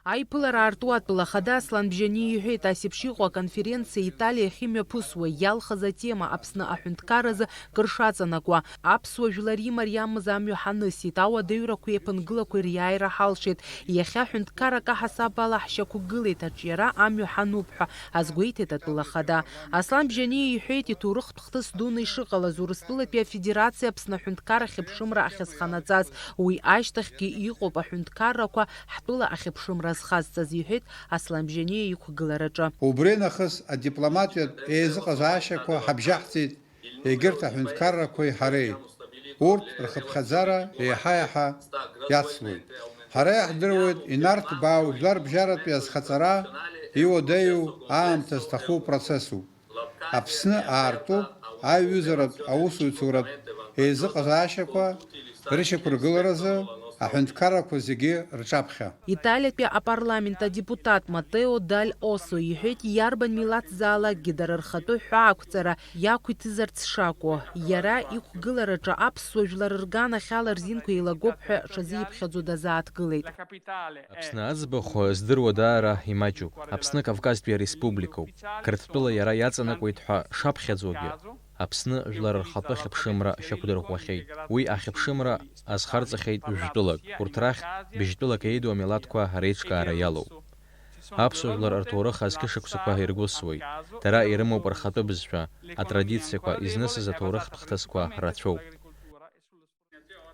Аиԥылара аарту атәыла хада Аслан Бжьани иҳәеит асеиԥш аконференциа Италиа ахьымҩаԥысуа иалхыз атема Аԥсны аҳәынҭқарразы кыр шаҵанакуа. Аԥсуа жәлар имариамыз амҩа ҳанысит, ауадаҩрақәа иаԥынгылақәа ириааира ҳалшеит. Иахьа ҳәынҭқаррак аҳасаб ала ҳшьақәгылеит, аҿиара амҩа ҳануп ҳәа азгәеиҭеит атәыла хада. Аслан Бжьани иҳәеит иҭоурыхтә хҭыс дуны ишыҟалаз Урыстәылатәи афедерациа Аԥсны аҳәынҭқарра ахьыԥшымра ахьазханаҵаз. Уи ашьҭахьгьы иҟоуп аҳәынҭқаррақәа ҳтәыла ахьыԥшымра зхазҵаз, иҳәеит Аслан Бжьани иқәгылараҿы. Убри нахыс адипломатиатә еизыҟазаашьақәа ҳабжьаҳҵеит егьырҭ аҳәынҭқаррақәеи ҳареи. Урҭ рхыԥхьаӡара еиҳа-еиҳа иацлоит. Ҳара иаҳдыруеит инарҭбаау жәларбжьаратәи азхаҵара иуадаҩу аамҭа зҭаху процессуп. Аԥсны аартуп аиҩызаратә аусуцәауратә еизыҟазаашьақәа рышьақәыргыларазы аҳәынҭқаррақәа зегьы рҿаԥхьа. Италиатәи апарламент адепутат Матео Даль Осо иҳәеит иарбан милаҭзаалакгьы дара рхатәы ҳәаақәҵара иақәиҭызарц шакәу. Иара иқәгылараҿы аԥсуа жәлар рганахьала рзинқәа еилагоуп ҳәа шазиԥхьаӡо дазааҭгылеит. Аԥсны аӡбахә здыруа даара имаҷуп. Аԥсны Кавказтәи ареспубликоуп. Қырҭтәыла иара иаҵанакуеит ҳәа шаԥхьаӡогьы. Аԥсны жәлар рхатәы ахьыԥшымра шьақәдырӷәӷәахьеит. Уи ахьыԥшымра азхарҵахьеит жәтәылак. Урҭ рахь быжьтәылак еиду амилаҭқәа реиҿкаара иалоуп. Аԥсуа жәлар рҭоурых азқьышықәсақәа иргәысуеит. Дара ирымоуп рхатәы бызшәа, атрадициақәа, изнысыз аҭоурыхтә хҭысқәа рацәоуп.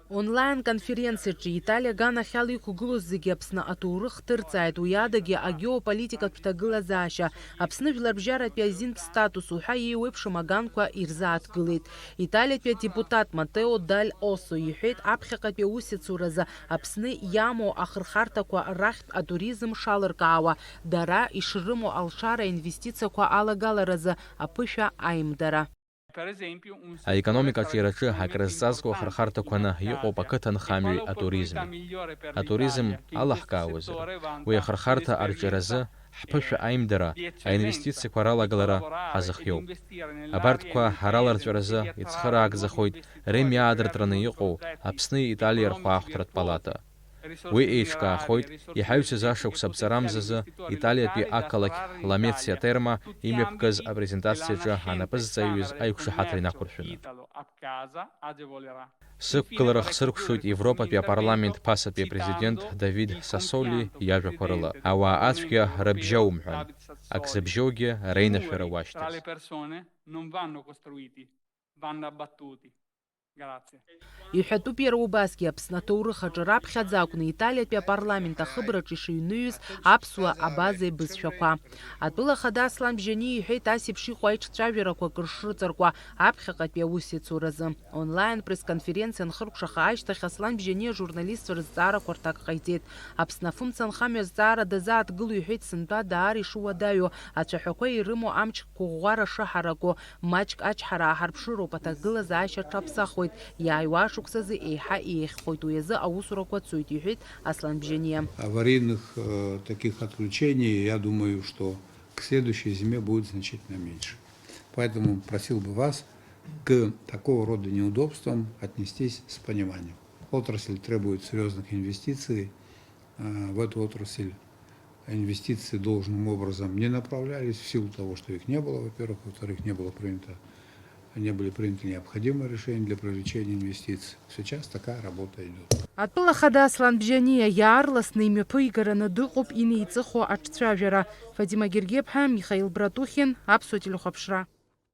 Онлайн-конференциаҿы Италиа аганахьала иқәгылоз зегьы Аԥсны аҭоурых ҭырҵааит. Уи адагьы агеополитикатә ҭагылазаашьа, Аԥсны жәларбжьаратәи азинтә статус уҳәа еиуеиԥшым аганқәа ирзааҭгылеит. Италиатәи адепутат Матео Даль Осо иҳәеит аԥхьаҟатәи аусецуразы Аԥсны иамоу ахырхарҭақәа рахьтә атуризм шалыркаауа, дара ишрымоу алшара инвестициақәа алагаларазы аԥышәа аимдара. Аекономикаҿы ираҿы ҳакрызҵазкуа ахырхарҭақәаны иҟоуп ақыҭанхамҩеи атуризми. Атуризм алаҳкаауазар, уи ахырхарҭа арҿиаразы ҳԥышәа аимдара, аинвестициақәа ралагалара ҳазыхиоуп. Абарҭқәа ҳараларҵәаразы ицхыраагӡахоит ремиаадыртраны иҟоу Аԥсни Италиа рхәаахәҭратә палата. Уи еиҿкаахоит иҳаҩсыз ашықәс аԥҵарамзазы Италиатәи ақалақь Ламециа Терма имҩаԥгаз апрезентациаҿы анапызҵаҩыз аиқәшаҳаҭра инақәыршәаны. Сықәгылара хсыркәшоит Европатәи апарламент ԥасатәи апрезидент Давид Сассоли иажәақәа рыла. Ауаа ацәгьа рыбжьаумҳәан, ак зыбжьоугьы реинашәара уашьҭаз. Иҳәатәуп иара убасгьы Аԥсны аҭоурых аҿы раԥхьаӡа акәны Италиатәи апарламент ахыбраҿы ишыҩныҩыз аԥсуа абаза еибызшәақәа. Атәыла хада Аслан Бжьани иҳәеит асеиԥш иҟоу аиҿцәажәарақәа кыр шрыҵаркуа аԥхьаҟатәи аусецуразы. Онлайн пресс-конференциа анхыркәшаха ашьҭахь Аслан Бжьани ажурналистцәа рызҵаарақәа рҭак ҟаиҵеит. Аԥсны афымца анхамҩа азҵаара дазааҭгыло иҳәеит сынтәа даара ишуадаҩу, ацәаҳәақәа ирымоу амч қәыӷәӷәара шыҳараку, маҷк ачҳара ааҳарԥшыроуп, аҭагылазаашьа ҿаԥсахуеит. Иааиуа шықәсазы еиҳа еиӷьхоит, уи азы аусурақәа цоит, иҳәеит Аслан Бжьани. Аварийных таких отключений, я думаю, что к следующей зиме будет значительно меньше. Поэтому просил бы вас к такого рода неудобствам отнестись с пониманием. Отрасль требует серьезных инвестиций. В эту отрасль инвестиции должным образом не направлялись в силу того, что их не было, во-первых. Во-вторых, не были приняты необходимые решения для привлечения инвестиций. Сейчас такая работа идет. Атәыла хада Аслан Бжьани иаарласны имҩаԥигараны дыҟоуп инеиҵыху аҿцәажәара. Фатима Гергиԥҳа, Михаил Братухин, Аԥсуа телехәаԥшра.